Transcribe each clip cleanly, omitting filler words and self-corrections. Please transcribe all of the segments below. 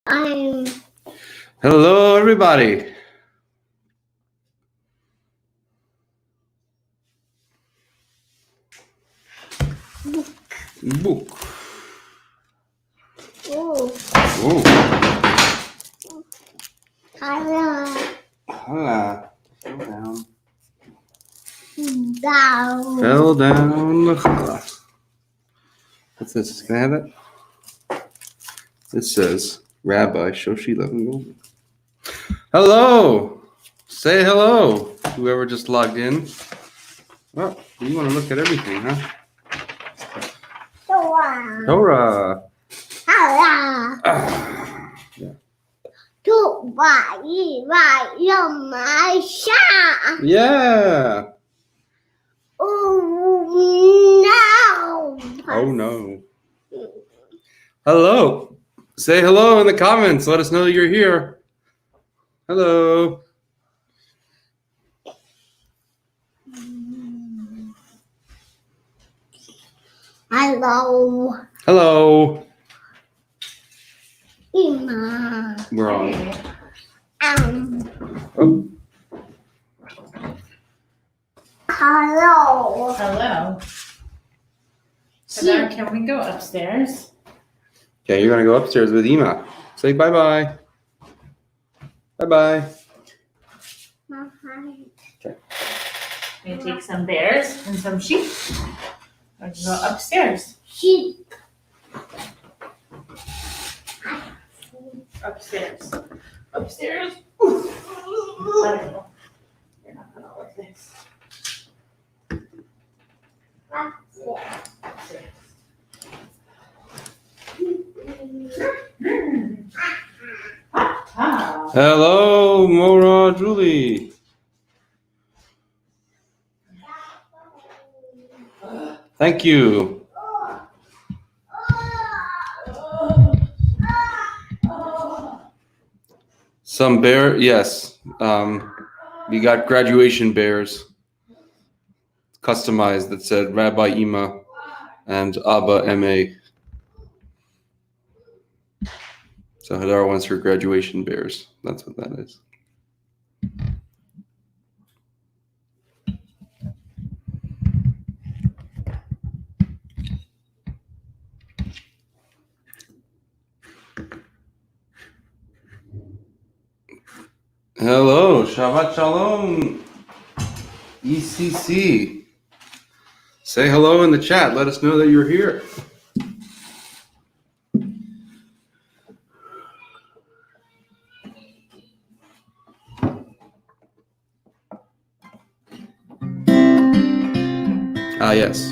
I'm Hello, everybody. Book. oh, Oh, hello hola. Fell down. down. Fell down. Hola. What's this? Can I have it? This says Rabbi Shoshi Levin. Hello. Say hello. Whoever just logged in. Oh, you want to look at everything, huh? Torah. Hello. Yeah. To buy my shop. Yeah. Oh no. Oh no. Hello. Say hello in the comments. Let us know that you're here. Hello. Hello. Hello. Ima. We're on. Oh. Hello. Hello. So now can we go upstairs? Okay, you're gonna go upstairs with Ema. Say bye-bye. Bye-bye. We take some bears and some sheep. We're gonna go upstairs. Sheep. Upstairs. Upstairs. I don't know. You're not gonna like this. Upstairs. Ah. Hello, Mora Julie. Thank you. Some bear, yes. We got graduation bears customized that said Rabbi Ema and Abba M.A. So Hadar wants her graduation bears. That's what that is. Hello, Shabbat Shalom, ECC. Say hello in the chat. Let us know that you're here. Ah, yes.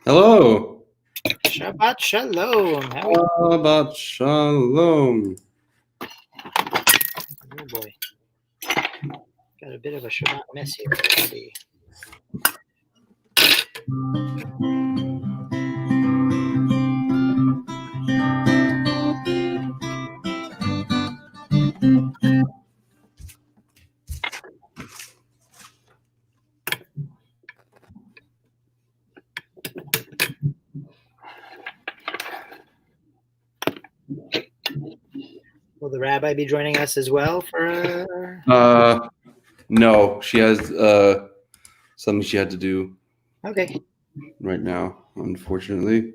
Hello. Shabbat Shalom. Shabbat Shalom. Oh boy. Got a bit of a Shabbat mess here already. Will the rabbi be joining us as well for? No, she has something she had to do Okay. right now, unfortunately.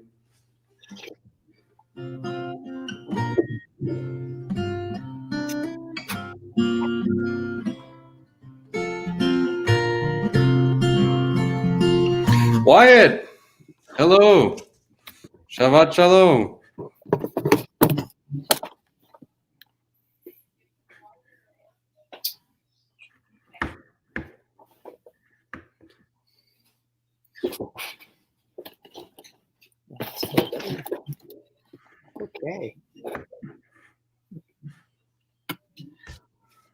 Wyatt, hello. Shabbat shalom. Okay.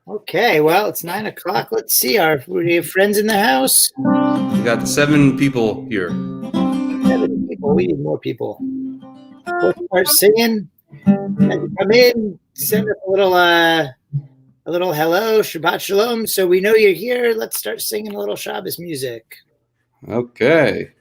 Okay, well, it's 9 o'clock. Let's see. We have friends in the house? We got 7 people here. 7 people. We need more people. We'll start singing. As you come in, send us a little hello, Shabbat Shalom. So we know you're here. Let's start singing a little Shabbos music. Okay.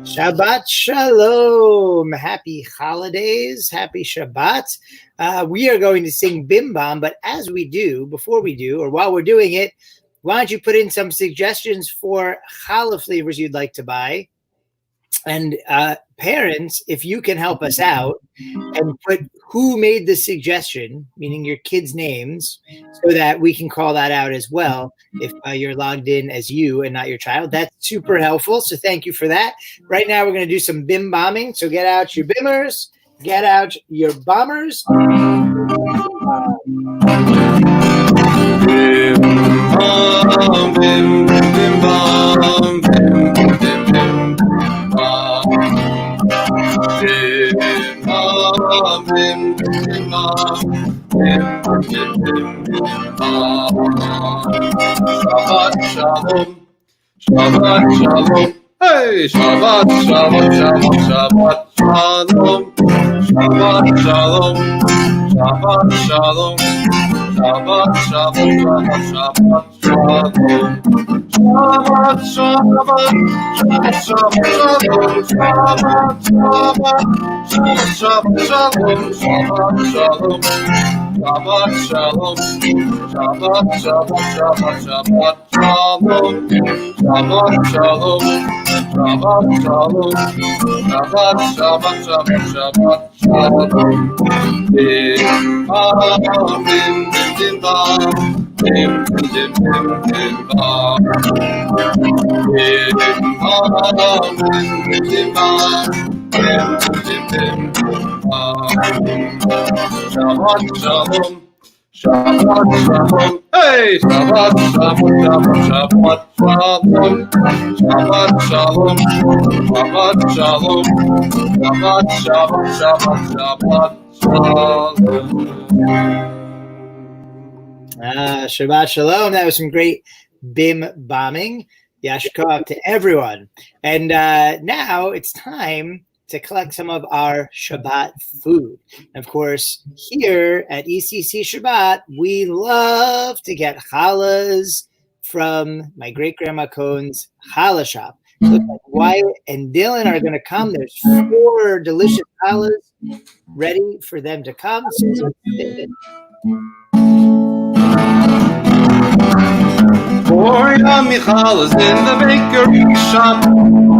Shabbat Shalom. Happy holidays. Happy Shabbat. We are going to sing Bim Bam, but as we do, before we do, or while we're doing it, why don't you put in some suggestions for challah flavors you'd like to buy? And parents, if you can help us out and put who made the suggestion, meaning your kids' names, so that we can call that out as well if you're logged in as you and not your child. That's super helpful. So thank you for that. Right now, we're going to do some bim bombing. So get out your bimmers, get out your bombers. Shabbat shalom, Shabbat shalom, hey, Shabbat shalom, Shabbat shalom, Shabbat shalom, Shabbat shalom, Shabbat shalom, Shabbat shalom, Shabbat shalom, Shabbat shalom, Shabbat shalom. Shabbat shalom, Shabbat shalom, Shabbat Shabbat shalom, Shabbat shalom, Shabbat shalom, Shabbat Shabbat Shabbat Shabbat shalom. Bim bam, bim bim bam, bim bim bim bim bam, bim bam, bim bim bam. Shabbat shalom, Shabbat shalom, hey, Shabbat shalom, Shabbat shalom, Shabbat shalom, Shabbat shalom, Shabbat shalom, Shabbat shalom. Shabbat Shalom. That was some great bim bombing. Yashar to everyone. And now it's time to collect some of our Shabbat food. And of course, here at ECC Shabbat, we love to get challahs from my great-grandma Cohn's challah shop. Looks like Wyatt and Dylan are going to come. There's 4 delicious challahs ready for them to come. So let's get it. 4 yummy challahs in the bakery shop,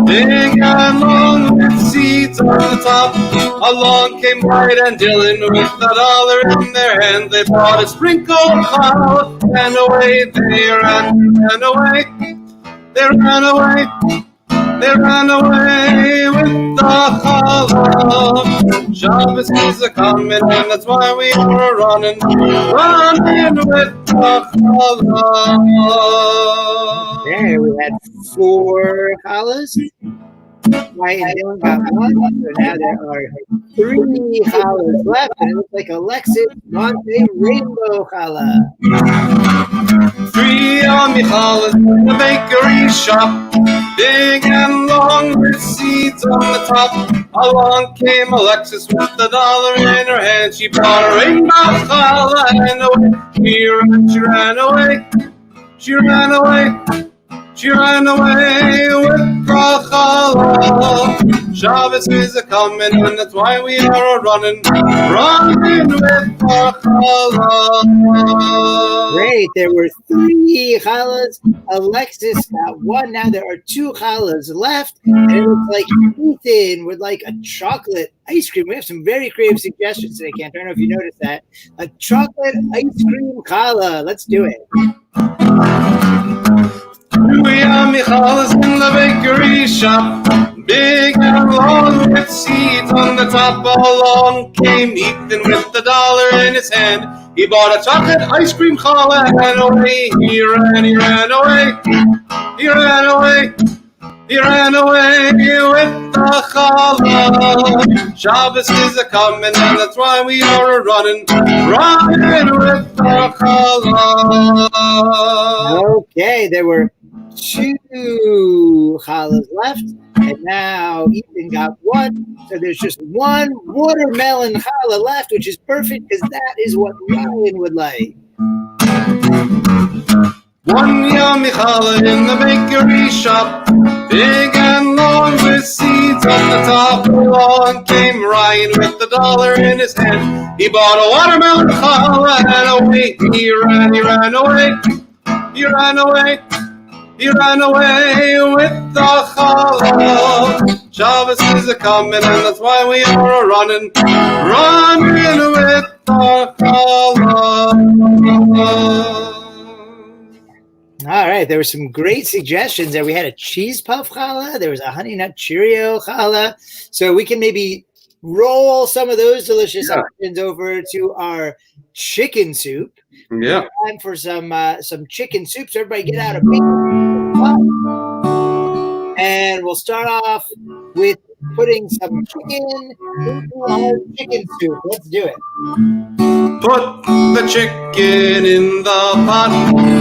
big and long with seeds on the top. Along came Wyatt and Dylan with $1 in their hand. They bought a sprinkle of challah, and away they ran away. They ran away. They ran away with the challah. Shabbos is a coming, and that's why we are running with the challah. There, we had 4 challahs. Wyatt and Dylan got 1, so now there are 3 challahs left, and it looks like Alexis wants a rainbow challah. 3 yummy challahs in the bakery shop, big and long with seeds on the top. Along came Alexis with $1 in her hand. She bought a rainbow challah, and away she ran away. She ran away. She ran away with the challah. Shabbos is a coming, and that's why we are running with the challah. Great, there were 3 challahs. Alexis got 1. Now there are 2 challahs left, and it looks like Ethan would like a chocolate ice cream. We have some very creative suggestions today, Kent. I don't know if you noticed that. A chocolate ice cream challah. Let's do it. 2 yummy challahs in the bakery shop, big and long with seeds on the top. Along came Ethan with $1 in his hand. He bought a chocolate ice cream challah, and away he ran away. He ran away. He ran away with the challah. Shabbos is a coming, and that's why we are running with the challah. Okay, there were 2 challahs left, and now Ethan got 1. So there's just 1 watermelon challah left, which is perfect because that is what Ryan would like. 1 yummy challah in the bakery shop, big and long with seeds on the top. Along came Ryan with $1 in his hand. He bought a watermelon challah, and away he ran away. He ran away. He ran away with the challah. Shabbos is a coming, and that's why we are running with the challah. All right, there were some great suggestions there. We had a cheese puff challah. There was a honey nut Cheerio challah. So we can maybe roll some of those delicious options over to our chicken soup. Yeah. Time for some chicken soup. So everybody get out a big pot. And we'll start off with putting some chicken into our chicken soup. Let's do it. Put the chicken in the pot,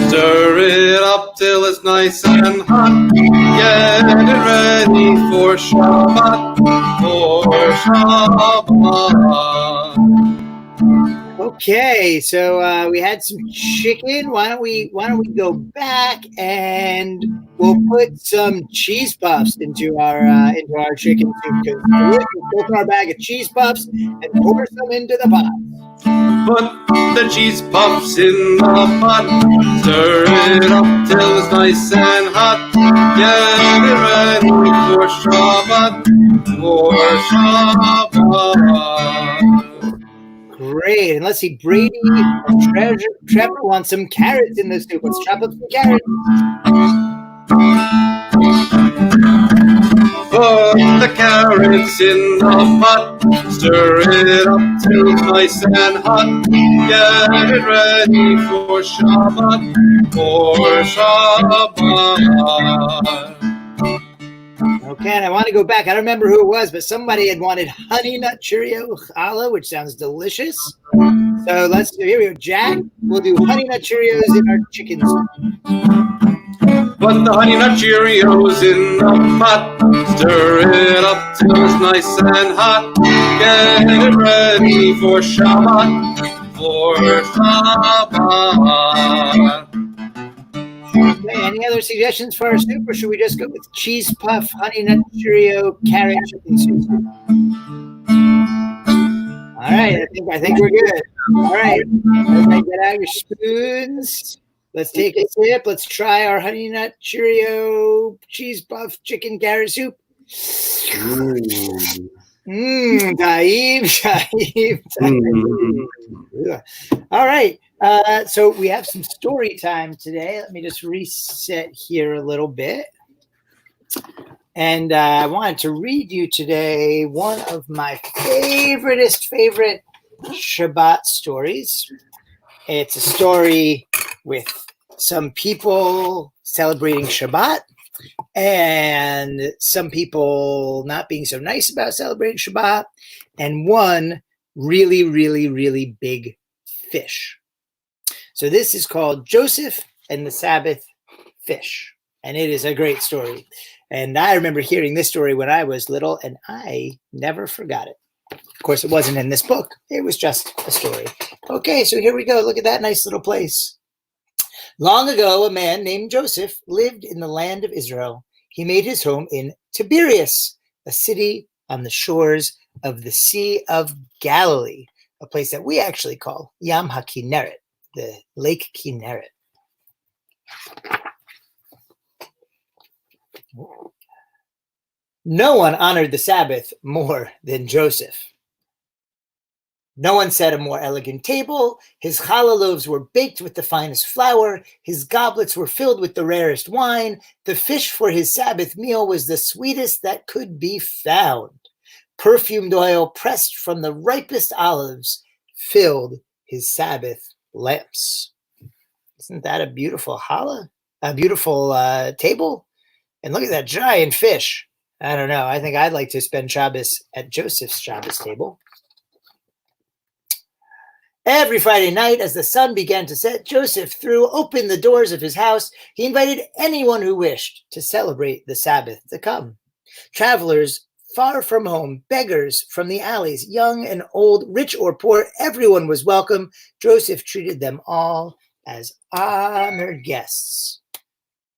stir it up till it's nice and hot. Get it ready for Shabbat, Okay, so we had some chicken. Why don't we go back and we'll put some cheese puffs into our chicken soup. Because we'll open our bag of cheese puffs and pour some into the pot. Put the cheese puffs in the pot, stir it up till it's nice and hot. Get it ready for Shabbat. Great. And let's see, Brady and Trevor want some carrots in the soup. Let's chop up some carrots. Put the carrots in the pot, stir it up till it's nice and hot. Get it ready for Shabbat, Okay, and I want to go back. I don't remember who it was, but somebody had wanted honey nut Cheerio challah, which sounds delicious. So here we go. Jack, we'll do honey nut Cheerios in our chicken soup. Put the Honey Nut Cheerios in the pot. Stir it up till it's nice and hot. Get it ready for Shabbat. For Shabbat. Okay, any other suggestions for our soup, or should we just go with cheese puff, honey nut Cheerio, carrot chicken soup? All right, I think we're good. All right, everybody get out your spoons. Let's take a sip. Let's try our honey nut Cheerio, cheese puff, chicken carrot soup. Taib. All right. So we have some story time today. Let me just reset here a little bit. And I wanted to read you today one of my favorite Shabbat stories. It's a story with some people celebrating Shabbat and some people not being so nice about celebrating Shabbat, and one really, really, really big fish. So this is called Joseph and the Sabbath Fish, and it is a great story. And I remember hearing this story when I was little, and I never forgot it. Of course, it wasn't in this book. It was just a story. Okay, so here we go. Look at that nice little place. Long ago, a man named Joseph lived in the land of Israel. He made his home in Tiberias, a city on the shores of the Sea of Galilee, a place that we actually call Yam HaKinneret, the Lake Kinneret. No one honored the Sabbath more than Joseph. No one set a more elegant table. His challah loaves were baked with the finest flour. His goblets were filled with the rarest wine. The fish for his Sabbath meal was the sweetest that could be found. Perfumed oil pressed from the ripest olives filled his Sabbath lamps. Isn't that a beautiful challah? A beautiful table? And look at that giant fish. I don't know. I think I'd like to spend Shabbos at Joseph's Shabbos table. Every Friday night, as the sun began to set, Joseph threw open the doors of his house. He invited anyone who wished to celebrate the Sabbath to come. Travelers far from home, beggars from the alleys, young and old, rich or poor, everyone was welcome. Joseph treated them all as honored guests.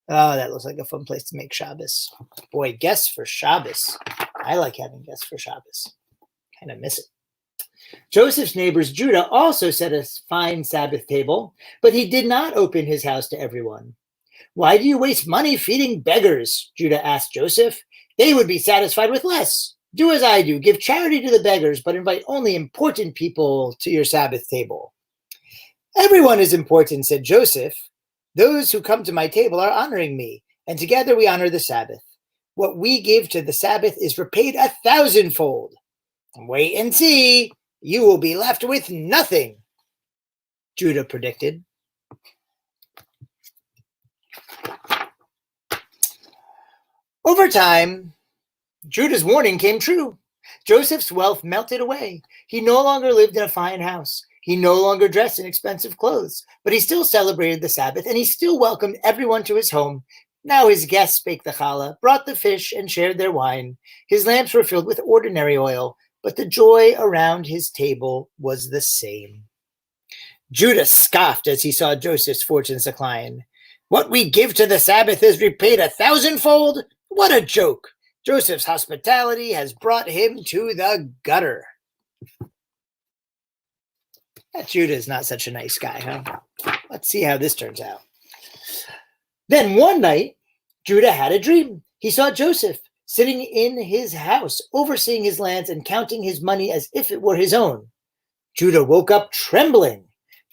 Oh, that looks like a fun place to make Shabbos. Boy, guests for Shabbos. I like having guests for Shabbos. Kind of miss it. Joseph's neighbors Judah also set a fine Sabbath table, but he did not open his house to everyone. Why do you waste money feeding beggars? Judah asked Joseph. They would be satisfied with less. Do as I do. Give charity to the beggars, but invite only important people to your Sabbath table. Everyone is important, said Joseph. Those who come to my table are honoring me, and together we honor the Sabbath. What we give to the Sabbath is repaid 1,000-fold. Wait and see. You will be left with nothing, Judah predicted. Over time, Judah's warning came true. Joseph's wealth melted away. He no longer lived in a fine house. He no longer dressed in expensive clothes, but he still celebrated the Sabbath, and he still welcomed everyone to his home. Now his guests baked the challah, brought the fish, and shared their wine. His lamps were filled with ordinary oil, but the joy around his table was the same. Judah scoffed as he saw Joseph's fortunes decline. What we give to the Sabbath is repaid 1,000-fold? What a joke! Joseph's hospitality has brought him to the gutter. That Judah is not such a nice guy, huh? Let's see how this turns out. Then one night, Judah had a dream. He saw Joseph sitting in his house, overseeing his lands and counting his money as if it were his own. Judah woke up trembling.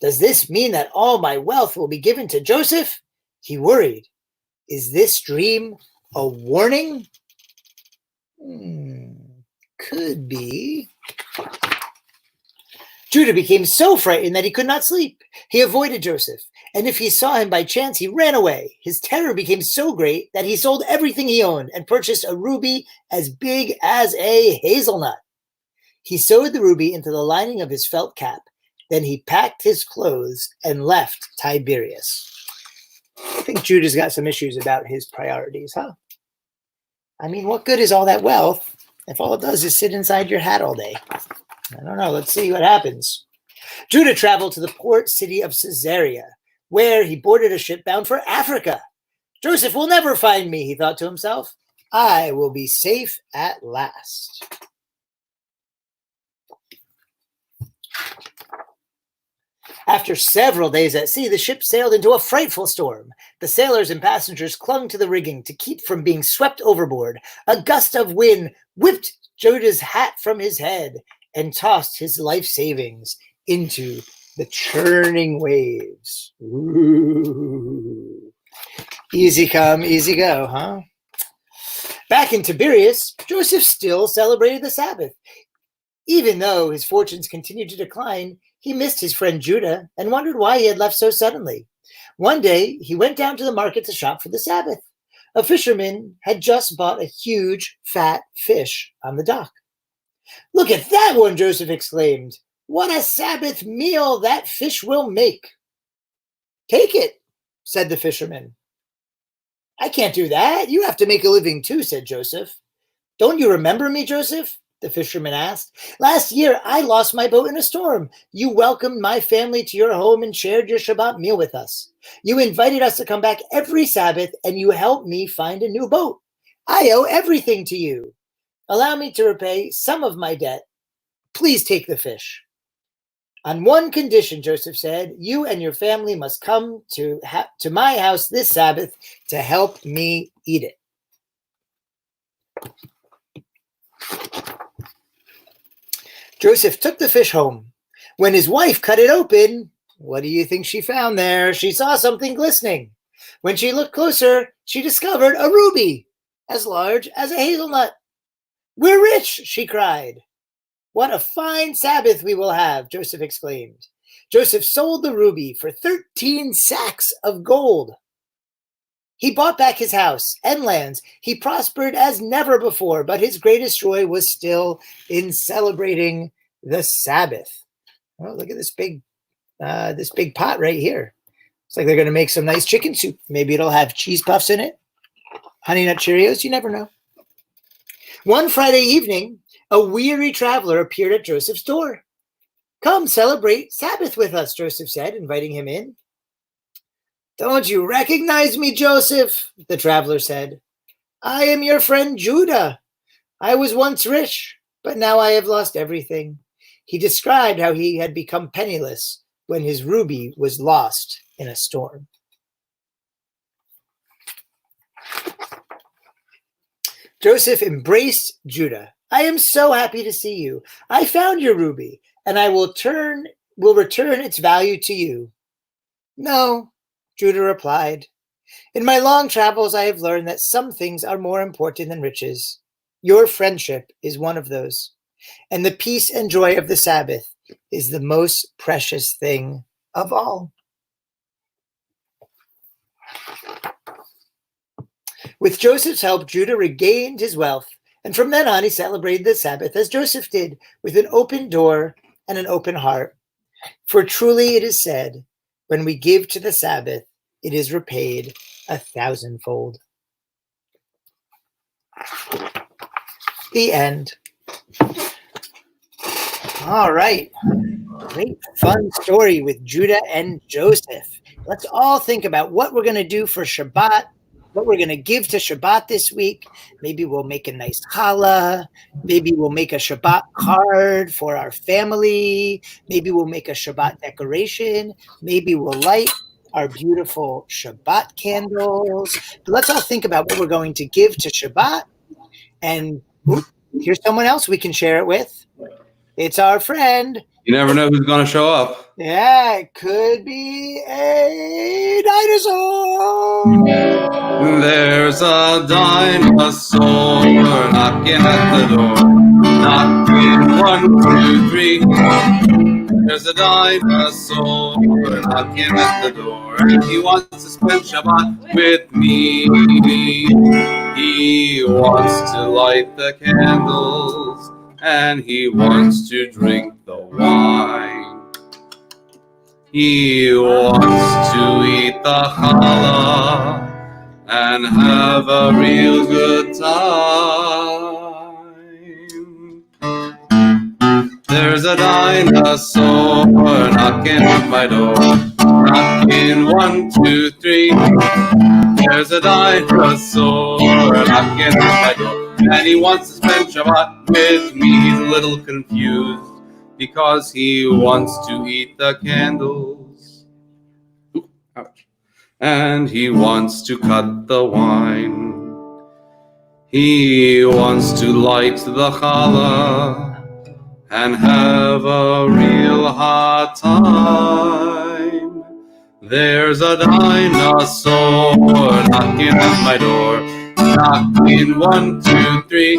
Does this mean that all my wealth will be given to Joseph? He worried. Is this dream a warning? Could be. Judah became so frightened that he could not sleep. He avoided Joseph, and if he saw him by chance, he ran away. His terror became so great that he sold everything he owned and purchased a ruby as big as a hazelnut. He sewed the ruby into the lining of his felt cap. Then he packed his clothes and left Tiberias. think Judah's got some issues about his priorities, huh? I mean, what good is all that wealth if all it does is sit inside your hat all day? I don't know. Let's see what happens. Judah traveled to the port city of Caesarea, where he boarded a ship bound for Africa. Joseph will never find me, he thought to himself. I will be safe at last. After several days at sea, the ship sailed into a frightful storm. The sailors and passengers clung to the rigging to keep from being swept overboard. A gust of wind whipped Judah's hat from his head and tossed his life savings into the churning waves. Ooh. Easy come, easy go, huh? Back in Tiberias, Joseph still celebrated the Sabbath. Even though his fortunes continued to decline, he missed his friend Judah and wondered why he had left so suddenly. One day, he went down to the market to shop for the Sabbath. A fisherman had just bought a huge, fat fish on the dock. "Look at that one," Joseph exclaimed. "What a Sabbath meal that fish will make." "Take it," said the fisherman. "I can't do that. You have to make a living too," said Joseph. "Don't you remember me, Joseph?" the fisherman asked. "Last year, I lost my boat in a storm. You welcomed my family to your home and shared your Shabbat meal with us. You invited us to come back every Sabbath, and you helped me find a new boat. I owe everything to you. Allow me to repay some of my debt. Please take the fish." "On one condition," Joseph said, "you and your family must come to my house this Sabbath to help me eat it." Joseph took the fish home. When his wife cut it open, what do you think she found there? She saw something glistening. When she looked closer, she discovered a ruby as large as a hazelnut. "We're rich," she cried. "What a fine Sabbath we will have," Joseph exclaimed. Joseph sold the ruby for 13 sacks of gold. He bought back his house and lands. He prospered as never before, but his greatest joy was still in celebrating the Sabbath. Oh, look at this big pot right here. It's like they're going to make some nice chicken soup. Maybe it'll have cheese puffs in it, Honey Nut Cheerios. You never know. One Friday evening, a weary traveler appeared at Joseph's door. "Come celebrate Sabbath with us," Joseph said, inviting him in. "Don't you recognize me, Joseph?" the traveler said. "I am your friend Judah. I was once rich, but now I have lost everything." He described how he had become penniless when his ruby was lost in a storm. Joseph embraced Judah. "I am so happy to see you. I found your ruby, and I will return its value to you." "No," Judah replied. "In my long travels, I have learned that some things are more important than riches. Your friendship is one of those. And the peace and joy of the Sabbath is the most precious thing of all." With Joseph's help, Judah regained his wealth, and from then on he celebrated the Sabbath as Joseph did, with an open door and an open heart. For truly it is said, when we give to the Sabbath, it is repaid 1,000-fold. The end. All right. Great fun story with Judah and Joseph. Let's all think about what we're going to do for Shabbat, what we're going to give to Shabbat this week. Maybe we'll make a nice challah. Maybe we'll make a Shabbat card for our family. Maybe we'll make a Shabbat decoration. Maybe we'll light our beautiful Shabbat candles. But let's all think about what we're going to give to Shabbat. And here's someone else we can share it with. It's our friend. You never know who's going to show up. Yeah, it could be a dinosaur. There's a dinosaur knocking at the door. Knocking 1, 2, 3. There's a dinosaur knocking at the door. And he wants to spend Shabbat with me. He wants to light the candles. And he wants to drink the wine. He wants to eat the challah and have a real good time. There's a dinosaur knocking at my door, knocking 1, 2, 3. There's a dinosaur knocking at my door, and he wants to spend Shabbat with me. He's a little confused because he wants to eat the candles. Ooh, ouch. And he wants to cut the wine. He wants to light the challah and have a real hot time. There's a dinosaur knocking at my door, knocking 1, 2, 3.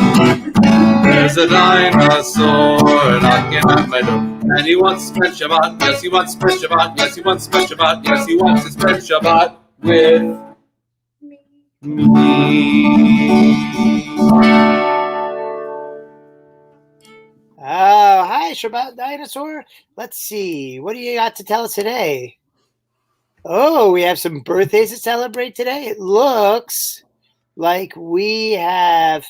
There's a dinosaur knocking at my door, and he wants to spend Shabbat. Yes, he wants to spend Shabbat. Yes, he wants to spend Shabbat. Yes, he wants to spend Shabbat with me. Oh, hi, Shabbat Dinosaur. Let's see. What do you got to tell us today? Oh, we have some birthdays to celebrate today. It looks like we have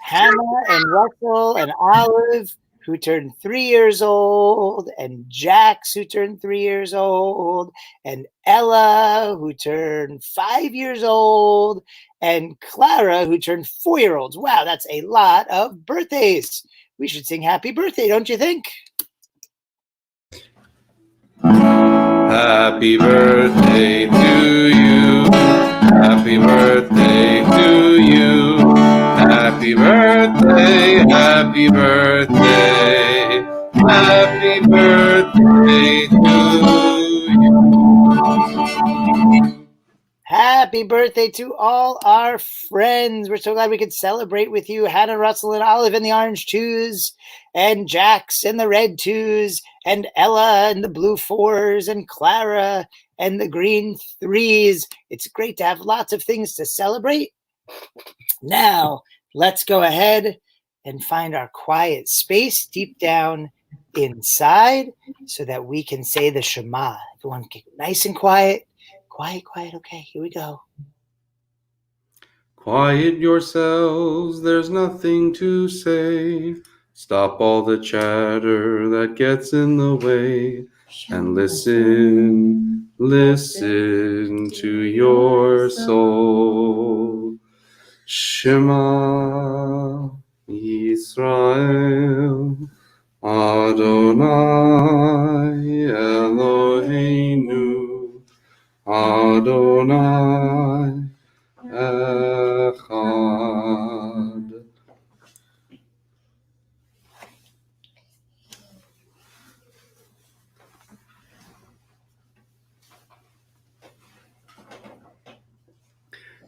Hannah and Russell and Olive, who turned 3 years old, and Jax, who turned 3 years old, and Ella, who turned 5 years old, and Clara, who turned 4-year-olds. Wow, that's a lot of birthdays. We should sing happy birthday, don't you think? Happy birthday to you. Happy birthday to you. Happy birthday, happy birthday. Happy birthday to you. Happy birthday to all our friends. We're so glad we could celebrate with you. Hannah, Russell, and Olive in the orange twos, and Jax in the red twos, and Ella in the blue 4s, and Clara and the green 3s. It's great to have lots of things to celebrate. Now, let's go ahead and find our quiet space deep down inside so that we can say the Shema. Everyone get nice and quiet. Quiet, quiet. Okay, here we go. Quiet yourselves, there's nothing to say. Stop all the chatter that gets in the way. And listen, listen to your soul. Shema Yisrael, Adonai Eloheinu, Adonai Echad.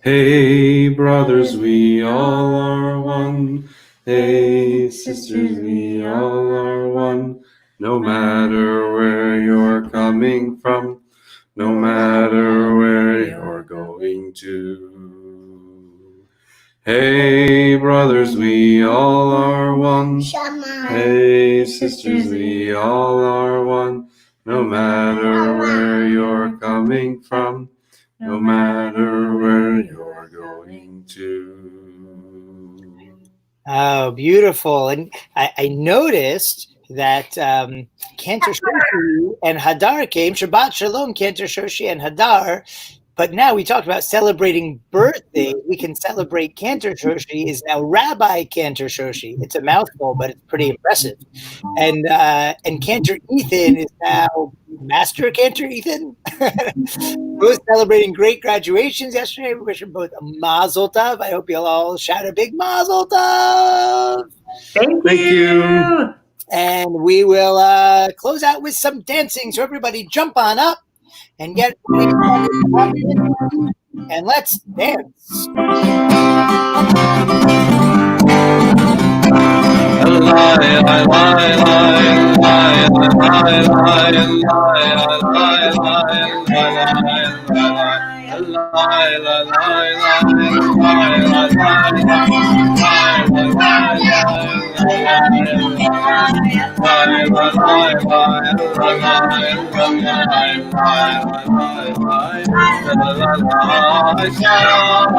Hey brothers, we all are one. Hey sisters, we all are one. No matter where you're coming from, no matter where you're going to. Hey brothers, we all are one. Shama. Hey sisters, we all are one. No matter where you're coming from, no matter where you're going to. Oh, beautiful. And I noticed that Cantor Shoshi and Hadar came. Shabbat Shalom, Cantor Shoshi and Hadar. But now we talked about celebrating birthdays. We can celebrate Cantor Shoshi is now Rabbi Cantor Shoshi. It's a mouthful, but it's pretty impressive. And Cantor Ethan is now Master Cantor Ethan. Both celebrating great graduations yesterday. We wish them both a mazel tov. I hope you'll all shout a big mazel tov. Thank Thank you. And we will close out with some dancing. So everybody jump on up and get ready, and let's dance. Shabbat shalom,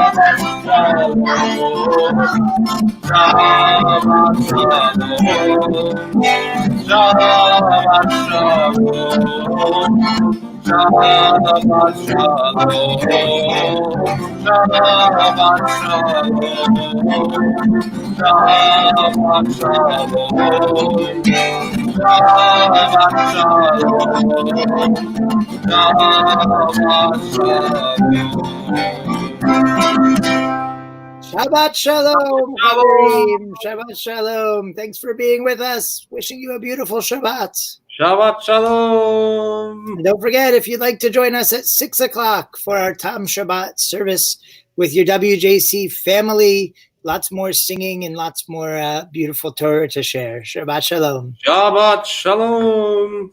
Shabbat shalom, Shabbat shalom, Shabbat shalom, Shabbat shalom. Shabbat shalom, Chaverim. Shabbat shalom. Thanks for being with us. Wishing you a beautiful Shabbat. Shabbat shalom. And don't forget, if you'd like to join us at 6 o'clock for our Tam Shabbat service with your WJC family, lots more singing and lots more beautiful Torah to share. Shabbat shalom. Shabbat shalom.